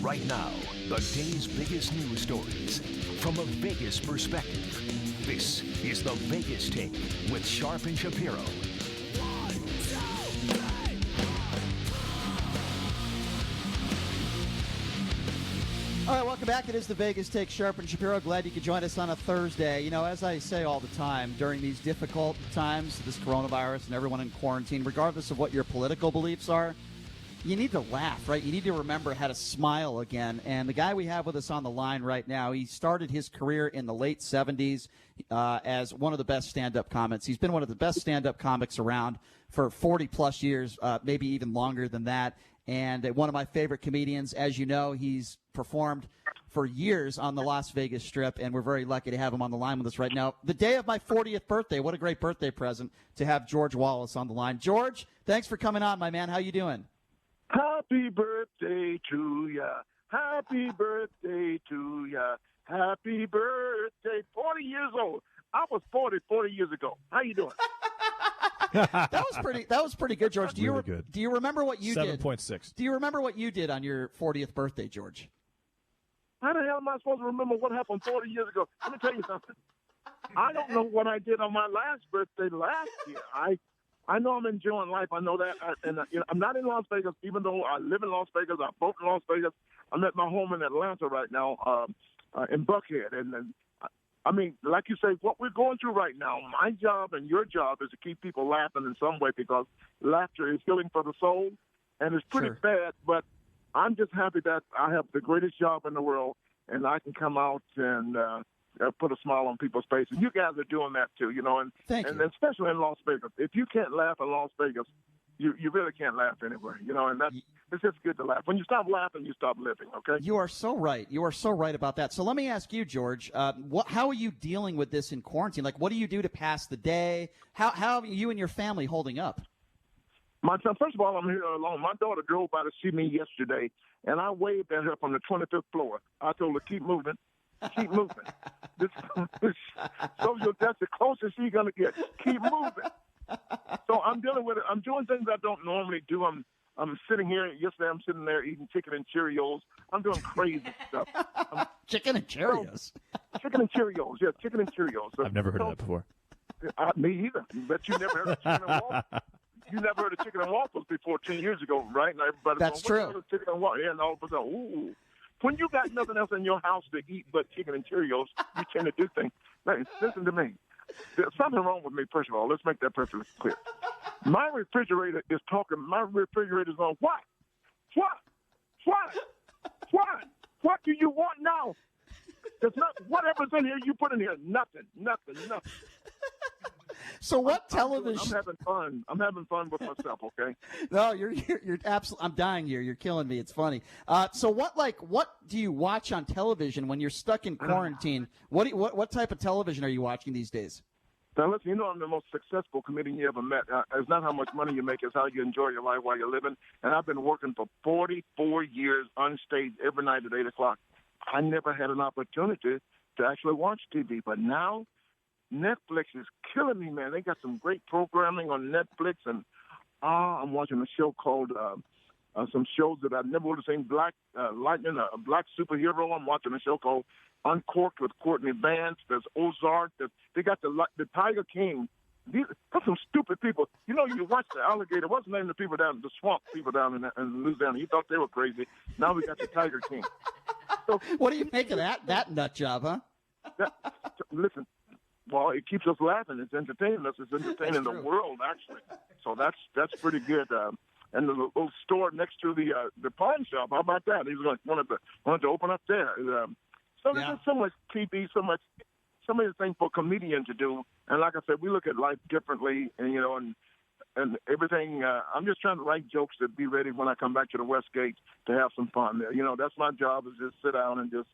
Right now, the day's biggest news stories from a Vegas perspective. This is the Vegas Take with Sharp and Shapiro. All right, welcome back. It is the Vegas Take, Sharp and Shapiro. Glad you could join us on a Thursday. You know, as I say all the time, during these difficult times, this coronavirus and everyone in quarantine, regardless of what your political beliefs are, you need to laugh, right? You need to remember how to smile again. And the guy we have with us on the line right now, he started his career in the late 70s as one of the best stand-up comics. He's been one of the best stand-up comics around for 40-plus years, maybe even longer than that. And one of my favorite comedians. As you know, he's performed for years on the Las Vegas Strip, and we're very lucky to have him on the line with us right now. The day of my 40th birthday, what a great birthday present to have George Wallace on the line. George, thanks for coming on, my man. How you doing? Happy birthday to ya. Happy birthday to ya. Happy birthday. 40 years old. I was 40 years ago. How you doing? That was pretty good, George. Do you remember what you did? 7.6. Do you remember what you did on your 40th birthday, George? How the hell am I supposed to remember what happened 40 years ago? Let me tell you something. I don't know what I did on my last birthday last year. I know I'm enjoying life. I know that. I'm not in Las Vegas, even though I live in Las Vegas. I vote in Las Vegas. I'm at my home in Atlanta right now, in Buckhead. And I mean, like you say, what we're going through right now, my job and your job is to keep people laughing in some way, because laughter is healing for the soul, and it's pretty bad. But I'm just happy that I have the greatest job in the world, and I can come out and put a smile on people's faces. You guys are doing that too, you know, and especially in Las Vegas. If you can't laugh in Las Vegas, you really can't laugh anywhere, you know, and it's just good to laugh. When you stop laughing, you stop living, okay? You are so right. You are so right about that. So let me ask you, George, how are you dealing with this in quarantine? Like, what do you do to pass the day? How are you and your family holding up? First of all, I'm here alone. My daughter drove by to see me yesterday, and I waved at her from the 25th floor. I told her, keep moving. Keep moving. That's the closest she's going to get. Keep moving. So I'm dealing with it. I'm doing things I don't normally do. I'm sitting here. Yesterday, I'm sitting there eating chicken and Cheerios. I'm doing crazy stuff. Chicken and Cheerios? Chicken and Cheerios. Yeah, chicken and Cheerios. I've never heard of that before. Me either. But you never heard of chicken and waffles. You never heard of chicken and waffles before 10 years ago, right? And everybody That's true. Chicken and waffles. Yeah, and all of a sudden, ooh. When you got nothing else in your house to eat but chicken and Cheerios, you tend to do things. Hey, listen to me. There's something wrong with me, first of all. Let's make that perfectly clear. My refrigerator is talking. My refrigerator's going, what? What? What? What? What do you want now? There's not, whatever's in here, you put in here. Nothing. So what television? I'm having fun. I'm having fun with myself, okay? No, you're absolutely. I'm dying here. You're killing me. It's funny. So what do you watch on television when you're stuck in quarantine? What type of television are you watching these days? Now, listen, you know I'm the most successful comedian you ever met. It's not how much money you make, it's how you enjoy your life while you're living. And I've been working for 44 years on stage every night at 8 o'clock. I never had an opportunity to actually watch TV, but now Netflix is killing me, man. They got some great programming on Netflix, and I'm watching a show called some shows that I never would have seen. Black Lightning, a black superhero. I'm watching a show called Uncorked with Courtney Vance. There's Ozark. They got the Tiger King. These are some stupid people. You know, you watch the alligator. What's the name of the people down, the swamp people down in Louisiana? You thought they were crazy. Now we got the Tiger King. So, what do you make of that nut job, huh? Listen. Well, it keeps us laughing. It's entertaining us. It's entertaining the world, actually. So that's pretty good. And the little store next to the pawn shop. How about that? He's wanted to open up there. There's so much TV, so many things for a comedian to do. And like I said, we look at life differently, and you know, and everything. I'm just trying to write jokes to be ready when I come back to the Westgate to have some fun there. You know, that's my job, is just sit down and just.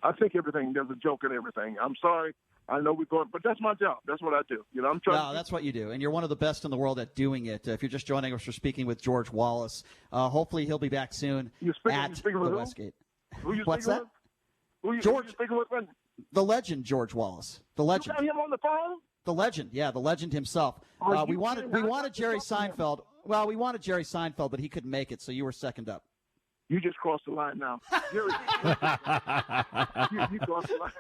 I think there's a joke in everything. I'm sorry. I know we're going, but that's my job. That's what I do. You know, I'm trying. No, that's what you do, and you're one of the best in the world at doing it. If you're just joining us, we're speaking with George Wallace. Hopefully, he'll be back soon at the Westgate. Who you What's that? George, who you speaking with? The legend, George Wallace. The legend. You got him on the phone? The legend, the legend himself. We wanted Jerry Seinfeld. Well, we wanted Jerry Seinfeld, but he couldn't make it, so you were second up. You just crossed the line now. Jerry, you crossed the line.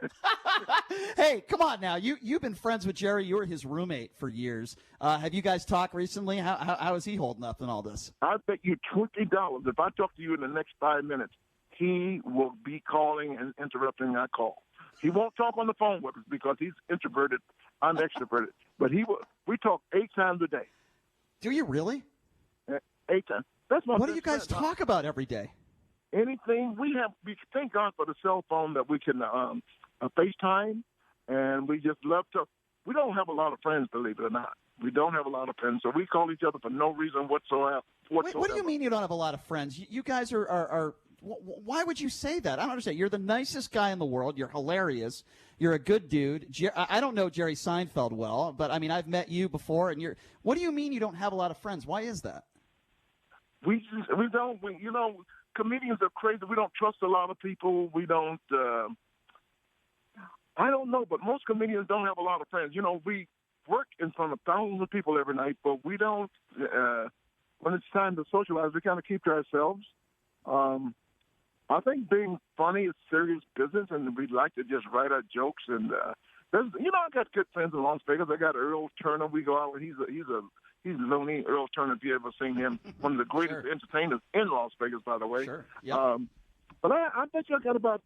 Hey, come on now. You've been friends with Jerry. You were his roommate for years. Have you guys talked recently? How is he holding up in all this? I bet you $20 if I talk to you in the next 5 minutes, he will be calling and interrupting our call. He won't talk on the phone with us because he's introverted. I'm extroverted. But we talk 8 times a day. Do you really? 8 times. That's my What do you guys talk about every day? Anything. We thank God for the cell phone that we can FaceTime, and we just love to. We don't have a lot of friends, believe it or not. We don't have a lot of friends, so we call each other for no reason whatsoever. Wait, what do you mean you don't have a lot of friends? You guys are why would you say that? I don't understand. You're the nicest guy in the world. You're hilarious. You're a good dude. I don't know Jerry Seinfeld well, but, I mean, I've met you before, and what do you mean you don't have a lot of friends? Why is that? We don't. Comedians are crazy. We don't trust a lot of people. We don't. I don't know, but most comedians don't have a lot of friends. We work in front of thousands of people every night, but we don't. When it's time to socialize, we kind of keep to ourselves. I think being funny is serious business, and we like to just write our jokes. And I got good friends in Las Vegas. I got Earl Turner. We go out with. He's loony. Earl Turner, if you ever seen him, one of the greatest entertainers in Las Vegas, by the way. Sure. Yep. But I bet you I got about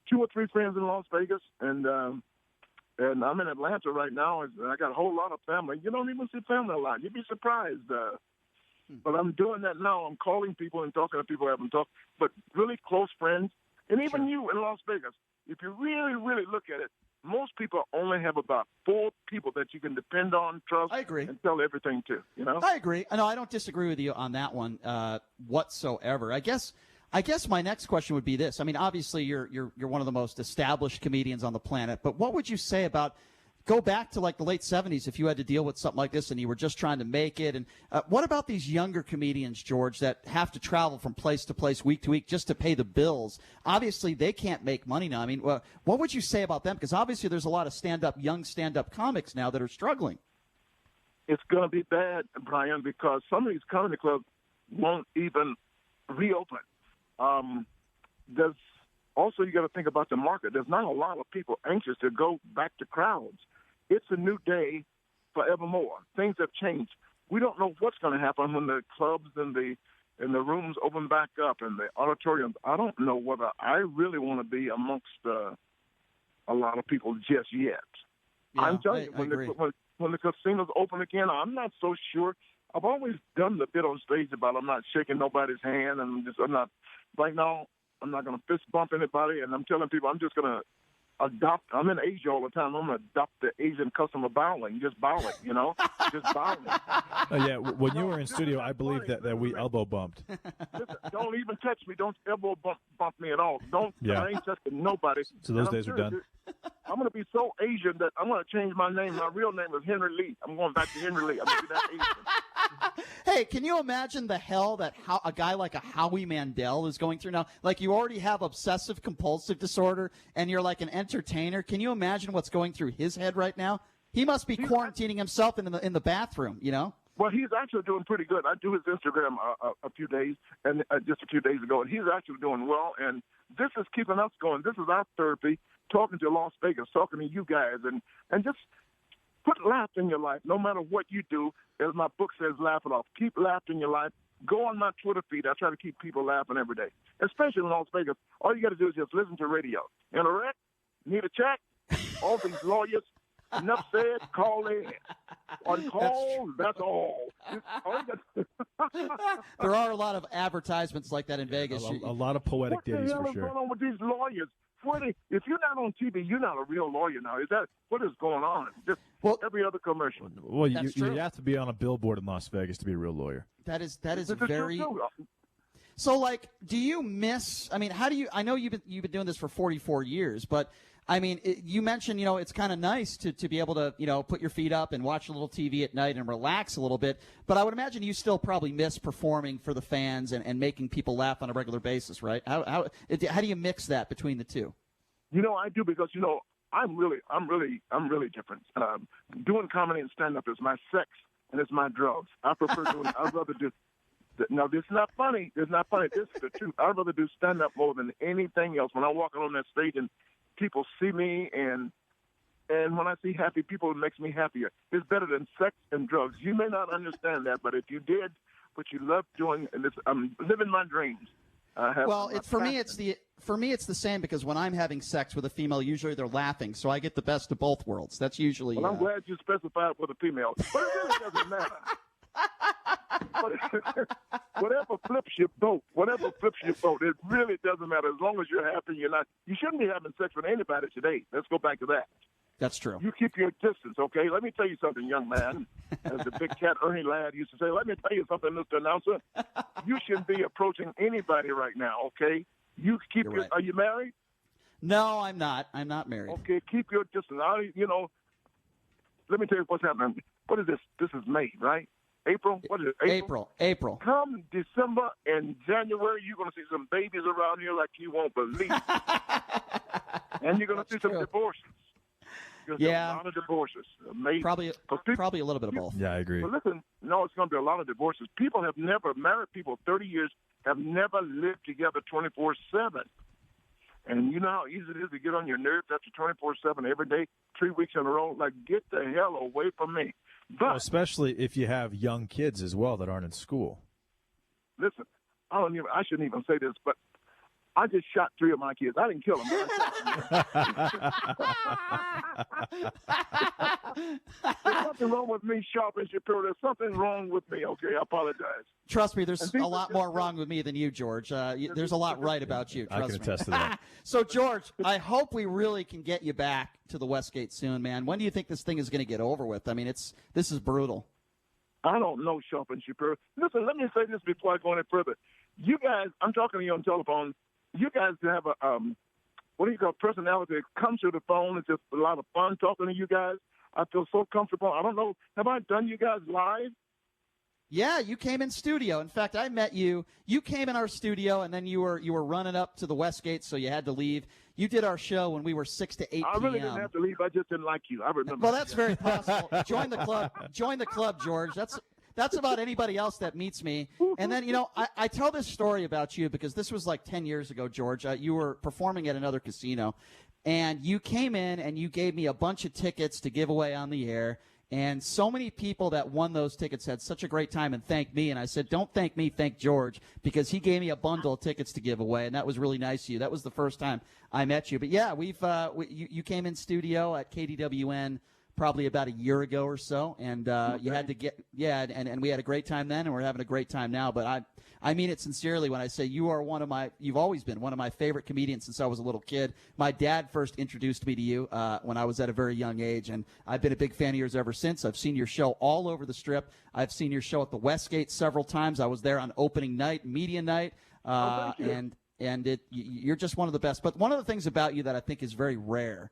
2 or 3 friends in Las Vegas, and I'm in Atlanta right now, and I got a whole lot of family. You don't even see family a lot. You'd be surprised. But I'm doing that now. I'm calling people and talking to people I haven't talked, but really close friends, and even you in Las Vegas. If you really, really look at it, most people only have about 4 people that you can depend on, trust, I agree. and tell everything to. I agree. No, I don't disagree with you on that one whatsoever. I guess my next question would be this. I mean, obviously you're one of the most established comedians on the planet, but what would you say about go back to like the late 70s if you had to deal with something like this and you were just trying to make it? And what about these younger comedians, George, that have to travel from place to place, week to week, just to pay the bills? Obviously, they can't make money now. I mean, what would you say about them? Because obviously there's a lot of young stand-up comics now that are struggling. It's going to be bad, Brian, because some of these comedy clubs won't even reopen. There's also, you got to think about the market. There's not a lot of people anxious to go back to crowds. It's a new day forevermore. Things have changed. We don't know what's going to happen when the clubs and the rooms open back up and the auditoriums. I don't know whether I really want to be amongst a lot of people just yet. Yeah, I'm telling you, when the casinos open again, I'm not so sure. I've always done the bit on stage about I'm not shaking nobody's hand, and I'm not right now. I'm not going to fist bump anybody, and I'm telling people I'm just going to adopt. I'm in Asia all the time. I'm going to adopt the Asian custom of bowing, just bowing, just bowing. Yeah, when you were in studio, I believe that we elbow bumped. Listen, don't even touch me. Don't elbow bump me at all. Don't. Yeah. I ain't touching nobody. So those days are done. I'm going to be so Asian that I'm going to change my name. My real name is Henry Lee. I'm going back to Henry Lee. I'm going to be that Asian. Hey, can you imagine the hell that a guy like a Howie Mandel is going through now? Like, you already have obsessive-compulsive disorder, and you're like an entertainer. Can you imagine what's going through his head right now? He must be quarantining himself in the bathroom, Well, he's actually doing pretty good. I do his Instagram a few days, and just a few days ago, and he's actually doing well. And this is keeping us going. This is our therapy, talking to Las Vegas, talking to you guys, and just put laughter in your life. No matter what you do, as my book says, laugh it off. Keep laughter in your life. Go on my Twitter feed. I try to keep people laughing every day, especially in Las Vegas. All you got to do is just listen to radio. In a wreck, need a check, all these lawyers. Enough said, call in. On call, that's all. There are a lot of advertisements like that in Vegas. A lot of poetic ditties, for sure. What the hell is going on with these lawyers? If you're not on TV, you're not a real lawyer now. What is going on? Just every other commercial. Well, you have to be on a billboard in Las Vegas to be a real lawyer. That is very. So, like, do you miss? I mean, how do you? I know you've been doing this for 44 years, but I mean, you mentioned, it's kind of nice to be able to, put your feet up and watch a little TV at night and relax a little bit. But I would imagine you still probably miss performing for the fans and making people laugh on a regular basis, right? How do you mix that between the two? I do because, I'm really different. Doing comedy and stand-up is my sex and it's my drugs. I'd rather do No, this is not funny. This is not funny. This is the truth. I'd rather do stand-up more than anything else. When I'm walking on that stage and people see me, and when I see happy people, it makes me happier. It's better than sex and drugs. You may not understand that, but if you did what you love doing, and I'm living my dreams. For me, it's the same, because when I'm having sex with a female, usually they're laughing, so I get the best of both worlds. That's usually. Well, I'm glad you specified for the female, but it really doesn't matter. Whatever flips your boat, it really doesn't matter. As long as you're happy, you shouldn't be having sex with anybody today. Let's go back to that. That's true. You keep your distance, okay? Let me tell you something, young man. As the big cat Ernie Ladd used to say, let me tell you something, Mr. Announcer. You shouldn't be approaching anybody right now, okay? You keep You're your. right. Are you married? No, I'm not. I'm not married. Okay, keep your distance. Let me tell you what's happening. What is this? This is May, right? April? What is it? April. Come December and January, you're going to see some babies around here like you won't believe. And you're going to see some divorces. Yeah. A lot of divorces. Amazing. Probably a little bit of both. Yeah, I agree. But listen, no, it's going to be a lot of divorces. People have never, married people 30 years, have never lived together 24/7. And you know how easy it is to get on your nerves after 24/7 every day, 3 weeks in a row? Like, get the hell away from me. But especially if you have young kids as well that aren't in school. Listen, I shouldn't even say this, but I just shot 3 of my kids. I didn't kill them. There's something wrong with me, Sharp and Shapiro. There's something wrong with me, okay? I apologize. Trust me, there's a lot more wrong with me than you, George. There's a lot right about you. Trust I can attest to that. So, George, I hope we really can get you back to the Westgate soon, man. When do you think this thing is going to get over with? I mean, this is brutal. I don't know, Sharp and Shapiro. Listen, let me say this before I go any further. You guys, I'm talking to you on telephone. You guys have a personality that comes to the phone. It's just a lot of fun talking to you guys. I feel so comfortable. I don't know. Have I done you guys live? Yeah, you came in studio. In fact, I met you. You came in our studio, and then you were running up to the Westgate, so you had to leave. You did our show when we were 6 to 8 p.m. I really didn't have to leave. I just didn't like you. I remember. Well, that's very possible. Join the club. Join the club, George. That's about anybody else that meets me. And then, I tell this story about you because this was like 10 years ago, George. You were performing at another casino, and you came in and you gave me a bunch of tickets to give away on the air. And so many people that won those tickets had such a great time and thanked me. And I said, don't thank me, thank George, because he gave me a bundle of tickets to give away. And that was really nice of you. That was the first time I met you. But, yeah, you came in studio at KDWN probably about a year ago or so, and you had to and we had a great time then, and we're having a great time now. But I mean it sincerely when I say you've always been one of my favorite comedians since I was a little kid. My dad first introduced me to you when I was at a very young age, and I've been a big fan of yours ever since. I've seen your show all over the Strip. I've seen your show at the Westgate several times. I was there on opening night, media night, and you're just one of the best. But one of the things about you that I think is very rare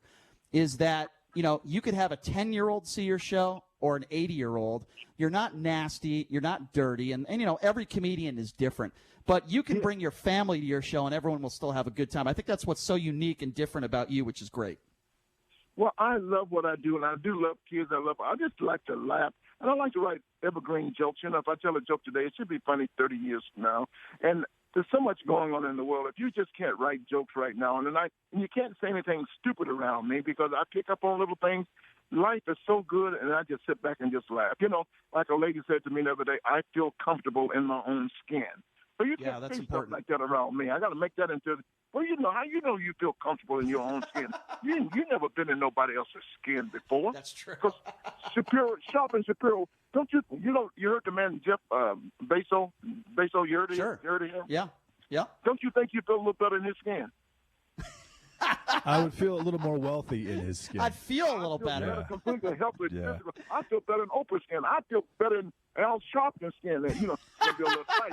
is that you could have a 10-year-old see your show or an 80-year-old. You're not nasty. You're not dirty. And every comedian is different. But you can bring your family to your show, and everyone will still have a good time. I think that's what's so unique and different about you, which is great. Well, I love what I do, and I do love kids. I just like to laugh, and I like to write evergreen jokes. If I tell a joke today, it should be funny 30 years from now. And there's so much going on in the world. If you just can't write jokes right now, and you can't say anything stupid around me because I pick up on little things. Life is so good, and I just sit back and just laugh. Like a lady said to me the other day, I feel comfortable in my own skin. So you can't say stuff like that around me. I got to make that into. Well, how you feel comfortable in your own skin? You never been in nobody else's skin before. That's true. Because Sharp and Shapiro, don't you heard the man Jeff Bezos? You heard Sure. You heard of him? Yeah. Don't you think you feel a little better in his skin? I would feel a little more wealthy in his skin. I'd feel a little better. Better, completely healthy. Yeah. I feel better in Oprah's skin. I feel better in Al Sharpton's skin. It's going to be a little tight.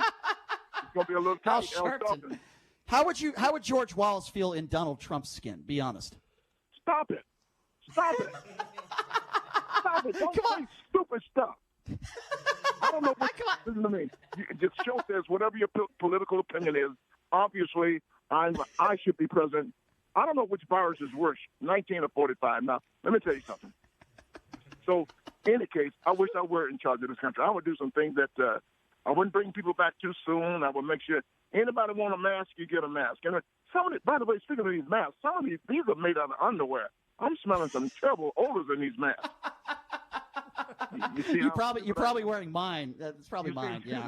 It's going to be a little tight. Al Sharpton. How would George Wallace feel in Donald Trump's skin? Be honest. Stop it. Stop it. Don't say stupid stuff. I don't know what. Listen to me. The show says whatever your political opinion is. Obviously, I should be president. I don't know which virus is worse, 19 or 45. Now, let me tell you something. So, in any case, I wish I were in charge of this country. I would do some things that I wouldn't bring people back too soon. I would make sure anybody want a mask, you get a mask. And some of it, by the way, speaking of these masks, some of these are made out of underwear. I'm smelling some terrible odors in these masks. You're probably wearing mine. That's probably mine. Yeah.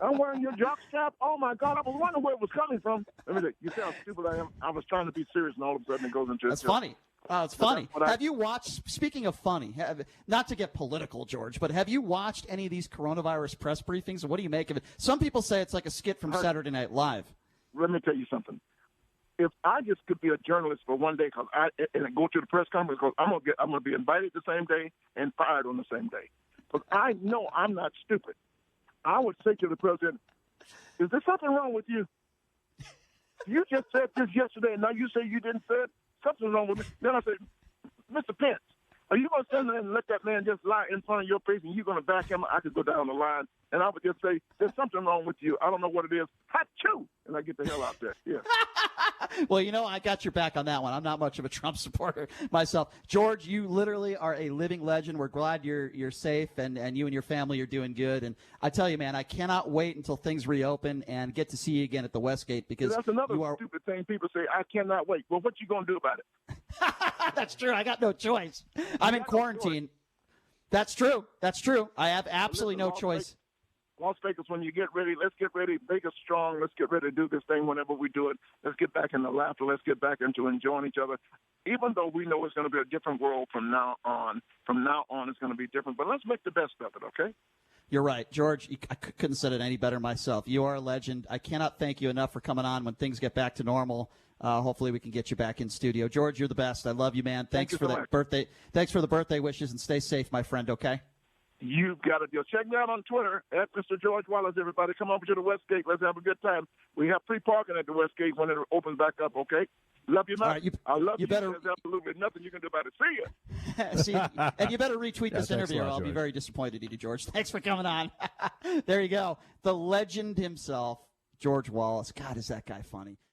I'm wearing your jock strap. Oh my God! I was wondering where it was coming from. Let me see. You see how stupid I am? I was trying to be serious, and all of a sudden it goes into. That's funny. Oh, it's funny. Have you watched? Speaking of funny, not to get political, George, but have you watched any of these coronavirus press briefings? What do you make of it? Some people say it's like a skit from Saturday Night Live. Let me tell you something. If I just could be a journalist for one day, and go to the press conference, because I'm gonna be invited the same day and fired on the same day, because I know I'm not stupid. I would say to the president, "Is there something wrong with you? You just said this yesterday, and now you say you didn't say it. Something's wrong with me." Then I say, "Mr. Pence, are you going to stand there and let that man just lie in front of your face, and you're going to back him?" I could go down the line, and I would just say, "There's something wrong with you. I don't know what it is. Achoo!" And I get the hell out there. Yeah. Well, I got your back on that one. I'm not much of a Trump supporter myself. George, you literally are a living legend. We're glad you're safe, and you and your family are doing good. And I tell you, man, I cannot wait until things reopen and get to see you again at the Westgate, because that's another stupid thing. People say, "I cannot wait." Well, what you going to do about it? That's true. I got no choice. I'm in quarantine. That's true. I have absolutely no choice. Las Vegas, when you get ready, let's get ready. Vegas strong. Let's get ready to do this thing whenever we do it. Let's get back into laughter. Let's get back into enjoying each other. Even though we know it's going to be a different world from now on. From now on, it's going to be different. But let's make the best of it, okay? You're right. George, I couldn't have said it any better myself. You are a legend. I cannot thank you enough for coming on when things get back to normal. Hopefully we can get you back in studio. George, you're the best. I love you, man. Thanks for the birthday. Thanks for the birthday wishes, and stay safe, my friend, okay? You've got to do. Check me out on Twitter at Mr. George Wallace. Everybody, come over to the Westgate. Let's have a good time. We have free parking at the Westgate when it opens back up. Okay. Love you, man. All right, I love you. Better. There's absolutely nothing you can do about it. See you. And you better retweet this interview, or I'll be very disappointed in you, George. Thanks for coming on. There you go. The legend himself, George Wallace. God, is that guy funny?